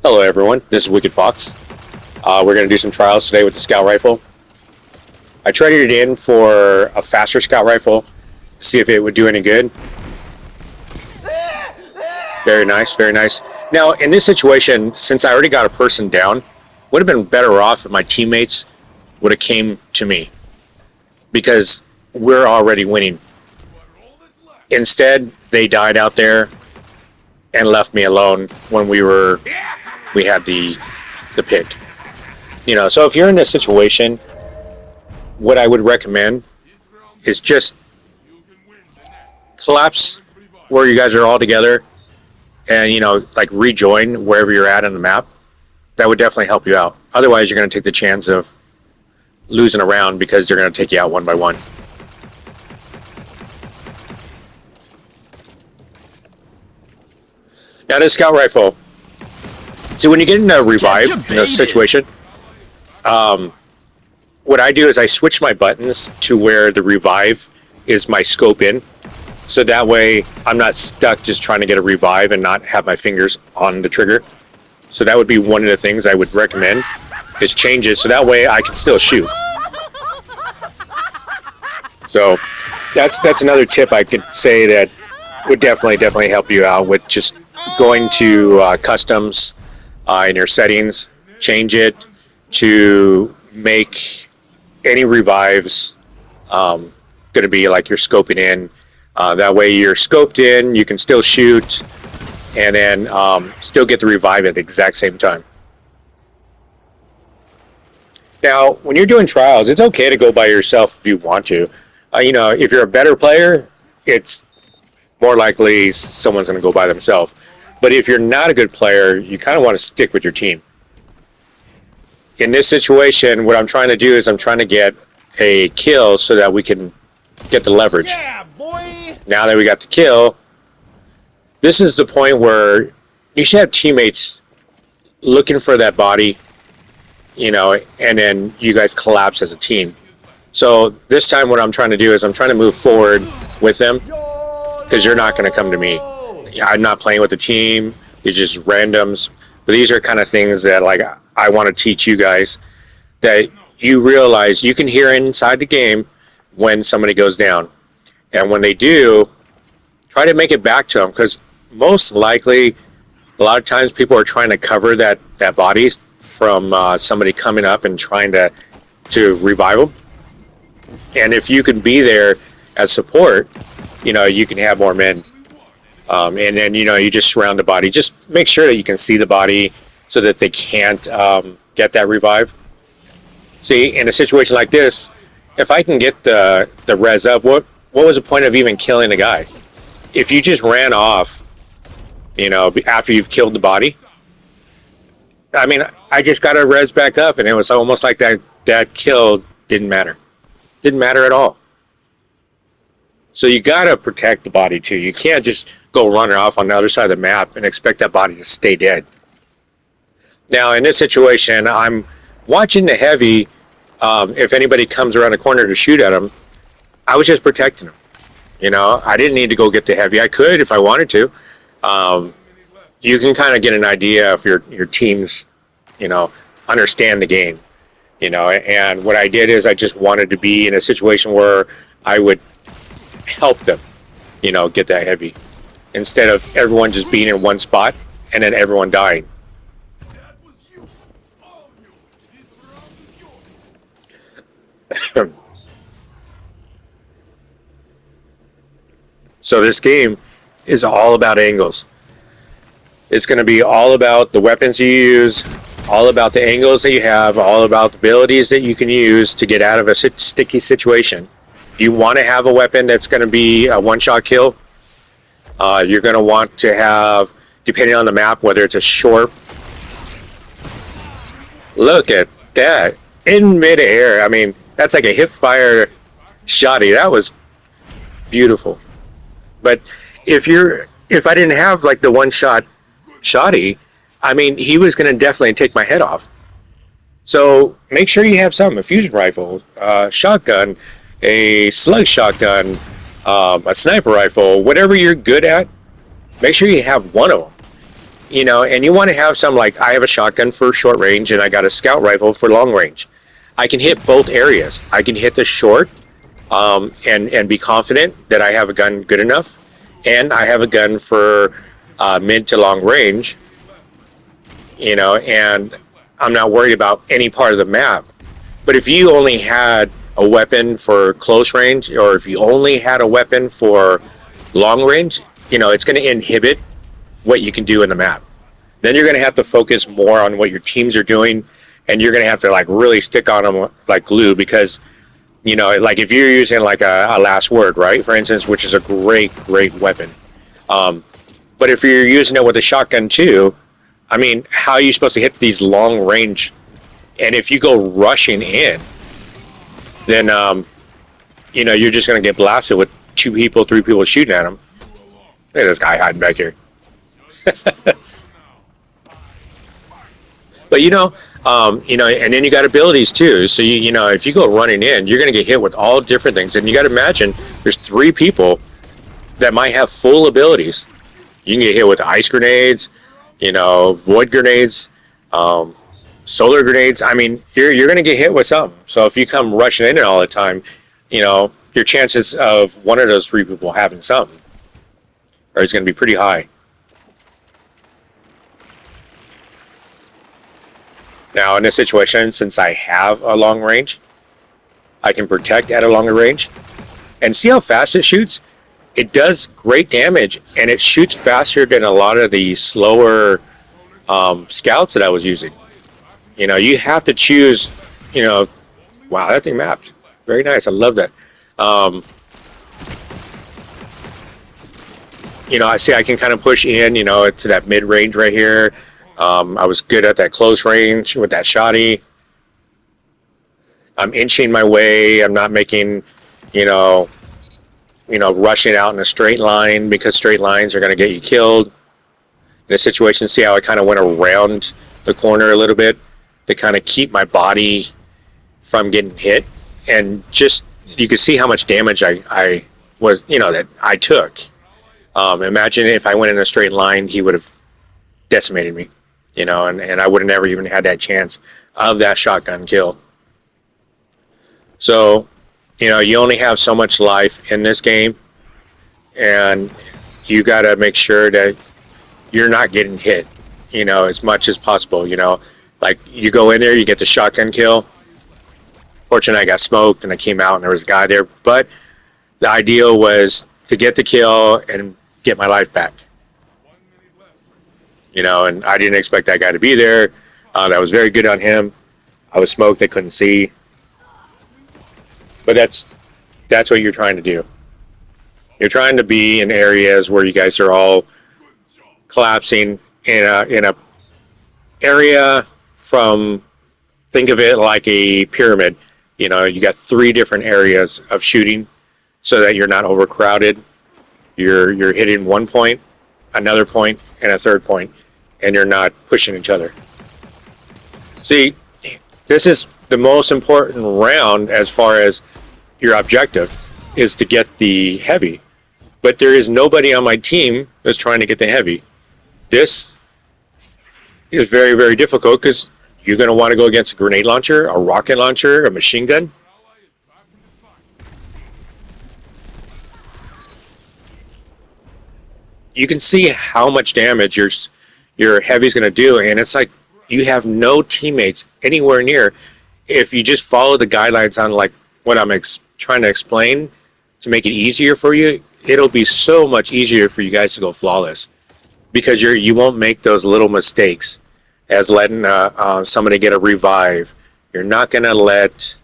Hello everyone, this is Wicked Fox. We're going to do some trials today with the Scout Rifle. I traded it in for a faster Scout Rifle to see if it would do any good. Very nice, very nice. Now, in this situation, since I already got a person down, would have been better off if my teammates would have came to me, because we're already winning. Instead, they died out there and left me alone when we had the pick. So if you're in this situation, what I would recommend is just collapse where you guys are all together and, like rejoin wherever you're at on the map. That would definitely help you out. Otherwise, you're going to take the chance of losing a round because they're going to take you out one by one. Now, this Scout Rifle. See, when you get in a revive in a situation, what I do is I switch my buttons to where the revive is my scope in. So that way, I'm not stuck just trying to get a revive and not have my fingers on the trigger. So that would be one of the things I would recommend, is change it so that way I can still shoot. So that's another tip I could say that would definitely help you out with just going to customs in your settings, change it to make any revives going to be like you're scoping in. That way you're scoped in, you can still shoot, and then still get the revive at the exact same time. Now, when you're doing trials, it's okay to go by yourself if you want to. If you're a better player, it's more likely someone's going to go by themselves. But if you're not a good player, you kind of want to stick with your team. In this situation, what I'm trying to do is I'm trying to get a kill so that we can get the leverage. Yeah, boy! Now that we got the kill, this is the point where you should have teammates looking for that body, and then you guys collapse as a team. So this time what I'm trying to do is I'm trying to move forward with them, because you're not going to come to me. I'm not playing with the team. It's just randoms. But these are kind of things that I want to teach you guys, that you realize you can hear inside the game when somebody goes down. And when they do, try to make it back to them, because most likely a lot of times people are trying to cover that body from somebody coming up and trying to revive them. And if you can be there as support, you can have more men. And then, you just surround the body. Just make sure that you can see the body so that they can't get that revive. See, in a situation like this, if I can get the res up, what was the point of even killing the guy? If you just ran off, after you've killed the body, I mean, I just got a res back up, and it was almost like that kill didn't matter. Didn't matter at all. So you gotta protect the body too. You can't just go running off on the other side of the map and expect that body to stay dead. Now, in this situation, I'm watching the heavy. If anybody comes around the corner to shoot at him, I was just protecting him. I didn't need to go get the heavy. I could if I wanted to. You can kind of get an idea if your teams, understand the game. And what I did is I just wanted to be in a situation where I would help them, get that heavy, instead of everyone just being in one spot and then everyone dying. So this game is all about angles. It's going to be all about the weapons you use, all about the angles that you have, all about the abilities that you can use to get out of a sticky situation. You want to have a weapon that's going to be a one-shot kill. You're going to want to have, depending on the map, whether it's a short. Look at that. In midair. I mean, that's like a hip-fire shotty. That was beautiful. But if I didn't have like the one-shot shotty, I mean, he was going to definitely take my head off. So make sure you have something, a fusion rifle, shotgun, a slug shotgun, a sniper rifle, whatever you're good at, make sure you have one of them. And you want to have some, like, I have a shotgun for short range and I got a scout rifle for long range. I can hit both areas. I can hit the short, and be confident that I have a gun good enough, and I have a gun for mid to long range, and I'm not worried about any part of the map. But if you only had a weapon for close range, or if you only had a weapon for long range, it's going to inhibit what you can do in the map. Then you're going to have to focus more on what your teams are doing, and you're going to have to like really stick on them like glue, because like if you're using like a last word, right, for instance, which is a great weapon, but if you're using it with a shotgun too, I mean, how are you supposed to hit these long range? And if you go rushing in, then you're just going to get blasted with 2 people, 3 people shooting at him. Look at this guy hiding back here. But and then you got abilities too. So if you go running in, you're going to get hit with all different things. And you got to imagine there's 3 people that might have full abilities. You can get hit with ice grenades, void grenades, solar grenades. I mean, you're going to get hit with something. So if you come rushing in all the time, your chances of one of those 3 people having something is going to be pretty high. Now, in this situation, since I have a long range, I can protect at a longer range. And see how fast it shoots? It does great damage, and it shoots faster than a lot of the slower scouts that I was using. You have to choose, wow, that thing mapped. Very nice. I love that. I see I can kind of push in, to that mid-range right here. I was good at that close range with that shotty. I'm inching my way. I'm not making, rushing out in a straight line, because straight lines are going to get you killed. In a situation, see how I kind of went around the corner a little bit to kind of keep my body from getting hit. And just, you can see how much damage I was, that I took. Imagine if I went in a straight line, he would have decimated me. And I would have never even had that chance of that shotgun kill. So, you only have so much life in this game, and you got to make sure that you're not getting hit, as much as possible. Like you go in there, you get the shotgun kill. Fortunately, I got smoked and I came out and there was a guy there. But the ideal was to get the kill and get my life back. And I didn't expect that guy to be there. That was very good on him. I was smoked, they couldn't see. But that's what you're trying to do. You're trying to be in areas where you guys are all collapsing in a area from, think of it like a pyramid. You got 3 different areas of shooting so that you're not overcrowded. You're hitting one point, another point, and a third point, and you're not pushing each other. See, this is the most important round as far as your objective is to get the heavy. But there is nobody on my team that's trying to get the heavy. This is very, very difficult because you're going to want to go against a grenade launcher, a rocket launcher, a machine gun. You can see how much damage your heavy is going to do, and it's like you have no teammates anywhere near. If you just follow the guidelines on like what I'm trying to explain to make it easier for you, it'll be so much easier for you guys to go flawless, because you won't make those little mistakes as letting somebody get a revive. You're not going to let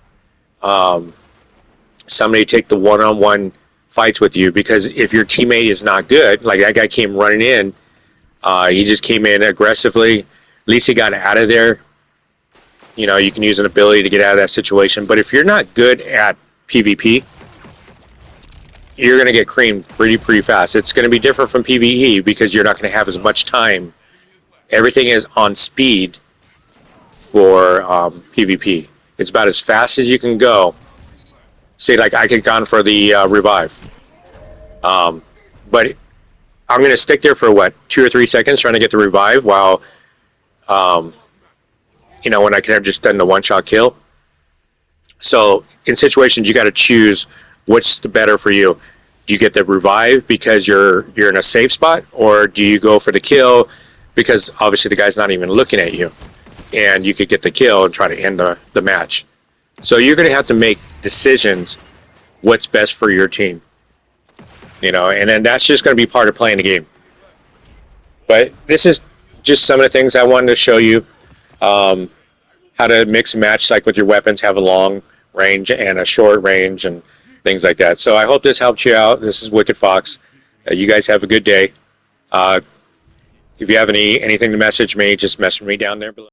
somebody take the one-on-one fights with you, because if your teammate is not good, like that guy came running in, he just came in aggressively, at least he got out of there. You can use an ability to get out of that situation. But if you're not good at PvP, you're going to get creamed pretty fast. It's going to be different from PvE because you're not going to have as much time. Everything is on speed for PvP. It's about as fast as you can go. Say, like, I could gone for the revive. But I'm going to stick there for, 2 2 or 3 seconds trying to get the revive while, when I could have just done the one-shot kill. So in situations, you got to choose what's the better for you. Do you get the revive because you're in a safe spot, or do you go for the kill because obviously the guy's not even looking at you, and you could get the kill and try to end the match. So you're going to have to make decisions what's best for your team. And then that's just going to be part of playing the game. But this is just some of the things I wanted to show you. How to mix and match, like with your weapons, have a long range and a short range and things like that. So I hope this helped you out. This is Wicked Fox. You guys have a good day. If you have anything to message me, just message me down there below.